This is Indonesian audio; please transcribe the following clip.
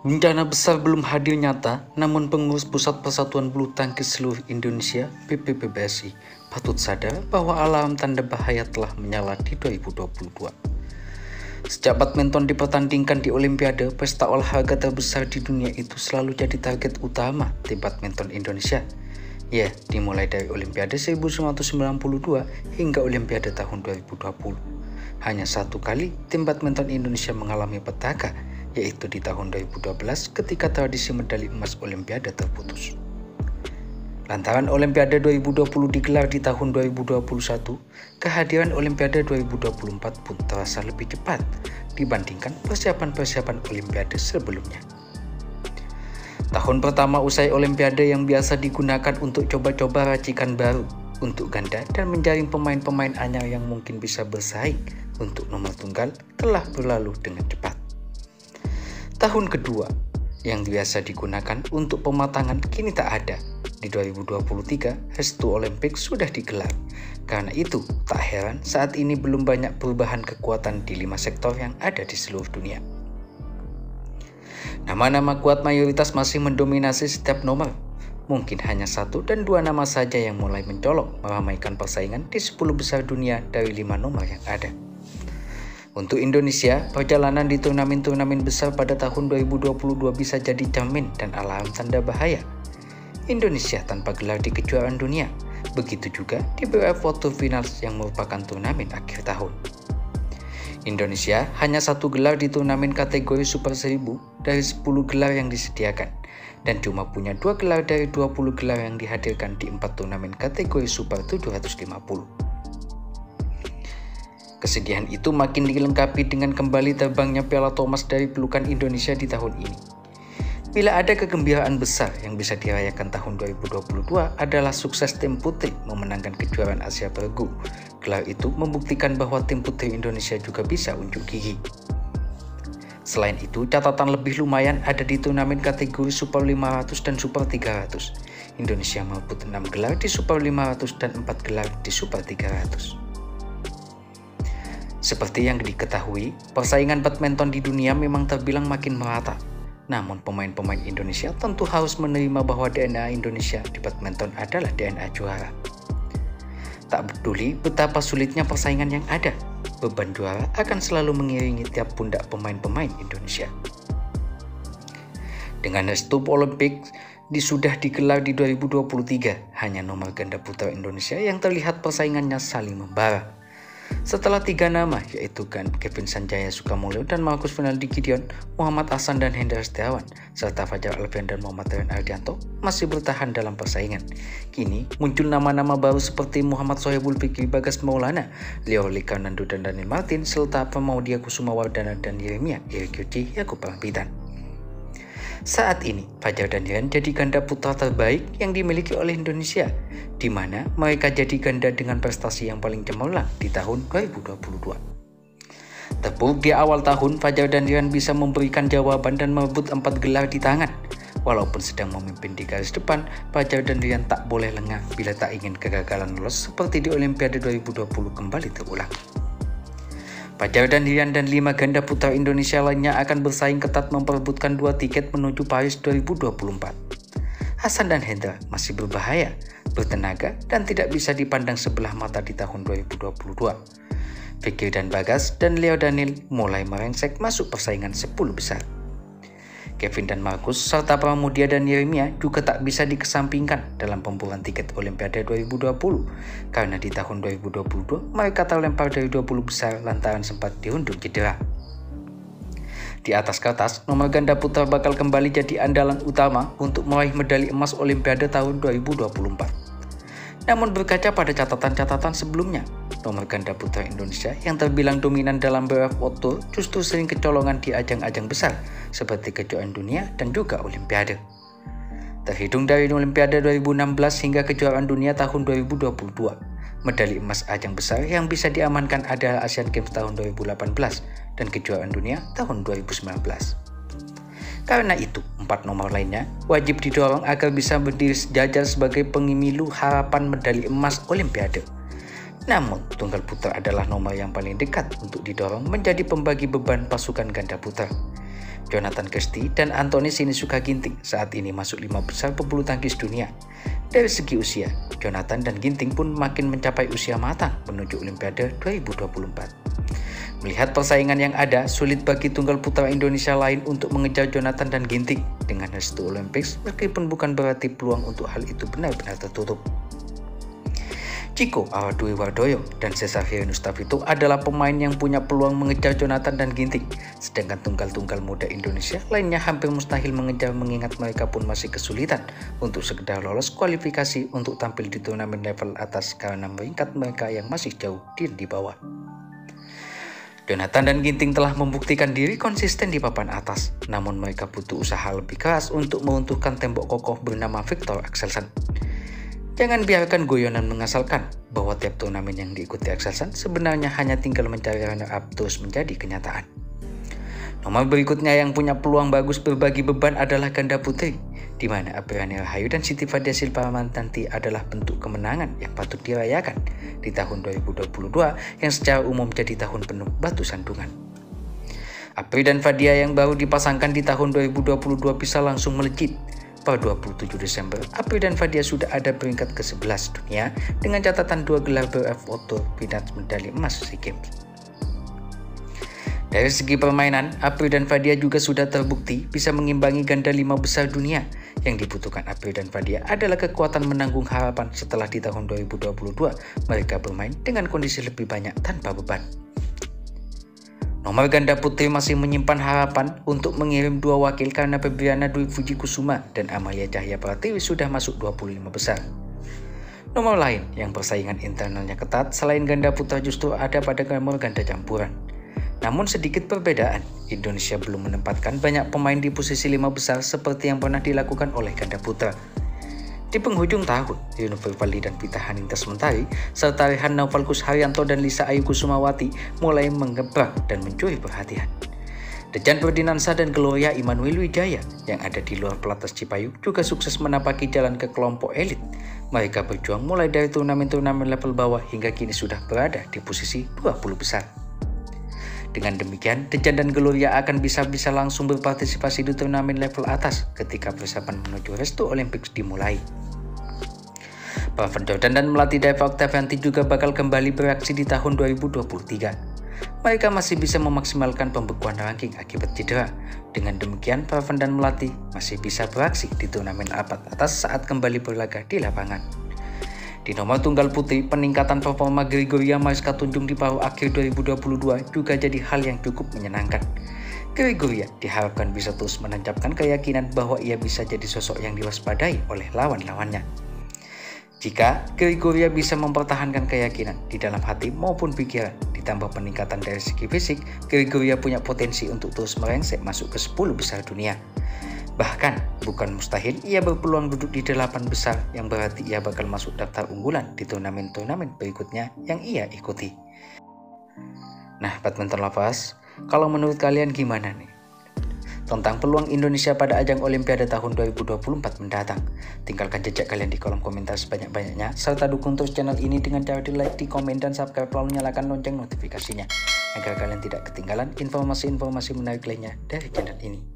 Bencana besar belum hadir nyata, namun pengurus Pusat Persatuan Bulu Tangkis Seluruh Indonesia (PPPBSI) patut sadar bahwa alarm tanda bahaya telah menyala di 2022. Sejak badminton dipertandingkan di Olimpiade, pesta olahraga terbesar di dunia itu selalu jadi target utama tim badminton Indonesia. Ya, dimulai dari Olimpiade 1992 hingga Olimpiade tahun 2020. Hanya satu kali tim badminton Indonesia mengalami petaka, yaitu di tahun 2012 ketika tradisi medali emas Olimpiade terputus. Lantaran Olimpiade 2020 digelar di tahun 2021, kehadiran Olimpiade 2024 pun terasa lebih cepat dibandingkan persiapan-persiapan Olimpiade sebelumnya. Tahun pertama usai Olimpiade yang biasa digunakan untuk coba-coba racikan baru untuk ganda dan menjaring pemain-pemain anyar yang mungkin bisa bersaing untuk nomor tunggal telah berlalu dengan cepat. Tahun kedua yang biasa digunakan untuk pematangan kini tak ada. Di 2023, Restu Olimpik sudah digelar. Karena itu, tak heran saat ini belum banyak perubahan kekuatan di 5 sektor yang ada di seluruh dunia. Nama-nama kuat mayoritas masih mendominasi setiap nomor. Mungkin hanya 1 dan 2 nama saja yang mulai mencolok meramaikan persaingan di 10 besar dunia dari 5 nomor yang ada. Untuk Indonesia, perjalanan di turnamen-turnamen besar pada tahun 2022 bisa jadi cermin dan alarm tanda bahaya. Indonesia tanpa gelar di kejuaraan dunia, begitu juga di BWF World Tour Finals yang merupakan turnamen akhir tahun. Indonesia hanya 1 gelar di turnamen kategori Super 1000 dari 10 gelar yang disediakan, dan cuma punya 2 gelar dari 20 gelar yang dihadirkan di 4 turnamen kategori Super 750. Kesedihan itu makin dilengkapi dengan kembali terbangnya Piala Thomas dari pelukan Indonesia di tahun ini. Bila ada kegembiraan besar yang bisa dirayakan tahun 2022 adalah sukses tim putri memenangkan kejuaraan Asia Pergu. Gelar itu membuktikan bahwa tim putri Indonesia juga bisa unjuk gigi. Selain itu, catatan lebih lumayan ada di turnamen kategori Super 500 dan Super 300. Indonesia merebut 6 gelar di Super 500 dan 4 gelar di Super 300. Seperti yang diketahui, persaingan badminton di dunia memang terbilang makin merata. Namun pemain-pemain Indonesia tentu harus menerima bahwa DNA Indonesia di badminton adalah DNA juara. Tak peduli betapa sulitnya persaingan yang ada, beban juara akan selalu mengiringi tiap pundak pemain-pemain Indonesia. Dengan Restu Olimpik sudah digelar di 2023, hanya nomor ganda putra Indonesia yang terlihat persaingannya saling membara. Setelah 3 nama, yaitu Kevin Sanjaya Sukamulyo dan Marcus Fernaldi Gideon, Muhammad Ahsan dan Hendra Setiawan, serta Fajar Alfian dan Muhammad Rian Ardianto masih bertahan dalam persaingan. Kini muncul nama-nama baru seperti Muhammad Sohibul Fikri Bagas Maulana, Leo Likanando dan Daniel Martin, serta Pemaudia Kusuma Wardana dan Yeremia Irikyuchi Yaakub Rambitan. Saat ini, Fajar dan Rian jadi ganda putra terbaik yang dimiliki oleh Indonesia, di mana mereka jadi ganda dengan prestasi yang paling cemerlang di tahun 2022. Tepuk di awal tahun, Fajar dan Rian bisa memberikan jawaban dan merebut 4 gelar di tangan. Walaupun sedang memimpin di garis depan, Fajar dan Rian tak boleh lengah bila tak ingin kegagalan lolos seperti di Olimpiade 2020 kembali terulang. Fajar dan Rian dan 5 ganda putra Indonesia lainnya akan bersaing ketat memperebutkan 2 tiket menuju Paris 2024. Ahsan dan Hendra masih berbahaya, bertenaga, dan tidak bisa dipandang sebelah mata di tahun 2022. Fikri dan Bagas dan Leo Daniel mulai merengsek masuk persaingan 10 besar. Kevin dan Marcus serta Pramudia dan Yeremia juga tak bisa dikesampingkan dalam pemburuan tiket Olimpiade 2020 karena di tahun 2022 mereka terlempar dari 20 besar lantaran sempat dirundung cedera. Di atas kertas, nomor ganda putra bakal kembali jadi andalan utama untuk meraih medali emas Olimpiade tahun 2024. Namun berkaca pada catatan-catatan sebelumnya, nomor ganda putra Indonesia yang terbilang dominan dalam BWF World Tour justru sering kecolongan di ajang-ajang besar seperti kejuaraan dunia dan juga Olimpiade. Terhitung dari Olimpiade 2016 hingga kejuaraan dunia tahun 2022, medali emas ajang besar yang bisa diamankan adalah Asian Games tahun 2018 dan kejuaraan dunia tahun 2019. Karena itu, 4 nomor lainnya wajib didorong agar bisa berdiri sejajar sebagai pengimilu harapan medali emas Olimpiade. Namun, tunggal putra adalah nomor yang paling dekat untuk didorong menjadi pembagi beban pasukan ganda putra. Jonathan Christie dan Anthony Sinisuka Ginting saat ini masuk 5 besar pebulu tangkis dunia. Dari segi usia, Jonathan dan Ginting pun makin mencapai usia matang menuju Olimpiade 2024. Melihat persaingan yang ada, sulit bagi tunggal putra Indonesia lain untuk mengejar Jonathan dan Ginting dengan restu Olympics, meskipun bukan berarti peluang untuk hal itu benar-benar tertutup. Chico Awadwi-Wardoyo dan Cesar Hirnustavito adalah pemain yang punya peluang mengejar Jonathan dan Ginting, sedangkan tunggal-tunggal muda Indonesia lainnya hampir mustahil mengejar mengingat mereka pun masih kesulitan untuk sekedar lolos kualifikasi untuk tampil di turnamen level atas karena peringkat mereka yang masih jauh di bawah. Jonathan dan Ginting telah membuktikan diri konsisten di papan atas, namun mereka butuh usaha lebih keras untuk meruntuhkan tembok kokoh bernama Viktor Axelsen. Jangan biarkan guyonan mengasalkan bahwa tiap turnamen yang diikuti Axelsen sebenarnya hanya tinggal mencari runner-up terus menjadi kenyataan. Nomor berikutnya yang punya peluang bagus berbagi beban adalah ganda putri, di mana Apriani Rahayu dan Siti Fadia Silva nanti adalah bentuk kemenangan yang patut dirayakan di tahun 2022 yang secara umum jadi tahun penuh batu sandungan. Apri dan Fadia yang baru dipasangkan di tahun 2022 bisa langsung melejit. Pada 27 Desember, Apri dan Fadia sudah ada peringkat ke-11 dunia dengan catatan 2 gelar BWF World Tour Finals medali emas SEA Games. Dari segi permainan, Apri dan Fadia juga sudah terbukti bisa mengimbangi ganda 5 besar dunia. Yang dibutuhkan Apri dan Fadia adalah kekuatan menanggung harapan setelah di tahun 2022 mereka bermain dengan kondisi lebih banyak tanpa beban. Nomor ganda putri masih menyimpan harapan untuk mengirim 2 wakil karena Febriana Dwi Fujikusuma dan Amalia Cahya Pratiwi sudah masuk 25 besar. Nomor lain yang persaingan internalnya ketat selain ganda putra justru ada pada nomor ganda campuran. Namun sedikit perbedaan, Indonesia belum menempatkan banyak pemain di posisi 5 besar seperti yang pernah dilakukan oleh ganda putra. Di penghujung tahun, Rio Vivaldi dan Vita Haningtas Mentari serta Rehan Nauvalkus Haryanto dan Lisa Ayu Kusumawati mulai menggebrak dan mencuri perhatian. Dejan Ferdinansyah dan Gloria Immanuel Wijaya yang ada di luar pelatnas Cipayu juga sukses menapaki jalan ke kelompok elit. Mereka berjuang mulai dari turnamen-turnamen level bawah hingga kini sudah berada di posisi 20 besar. Dengan demikian, Dejan dan Gloria akan bisa langsung berpartisipasi di turnamen level atas ketika persiapan menuju restu Olympics dimulai. Praven Jordan dan melatih Deva Oktavianti juga bakal kembali beraksi di tahun 2023. Mereka masih bisa memaksimalkan pembekuan ranking akibat cedera. Dengan demikian, Praven dan melatih masih bisa beraksi di turnamen rapat atas saat kembali berlaga di lapangan. Di nomor tunggal putri, peningkatan performa Gregoria Mariska Tunjung di paruh akhir 2022 juga jadi hal yang cukup menyenangkan. Gregoria diharapkan bisa terus menancapkan keyakinan bahwa ia bisa jadi sosok yang diwaspadai oleh lawan-lawannya. Jika Gregoria bisa mempertahankan keyakinan di dalam hati maupun pikiran, ditambah peningkatan dari segi fisik, Gregoria punya potensi untuk terus merengsek masuk ke 10 besar dunia. Bahkan, bukan mustahil ia berpeluang duduk di 8 besar yang berarti ia bakal masuk daftar unggulan di turnamen-turnamen berikutnya yang ia ikuti. Nah, badminton lovers, kalau menurut kalian gimana nih tentang peluang Indonesia pada ajang Olimpiade tahun 2024 mendatang? Tinggalkan jejak kalian di kolom komentar sebanyak-banyaknya, serta dukung terus channel ini dengan cara di like, di komen, dan subscribe, lalu nyalakan lonceng notifikasinya agar kalian tidak ketinggalan informasi-informasi menarik lainnya dari channel ini.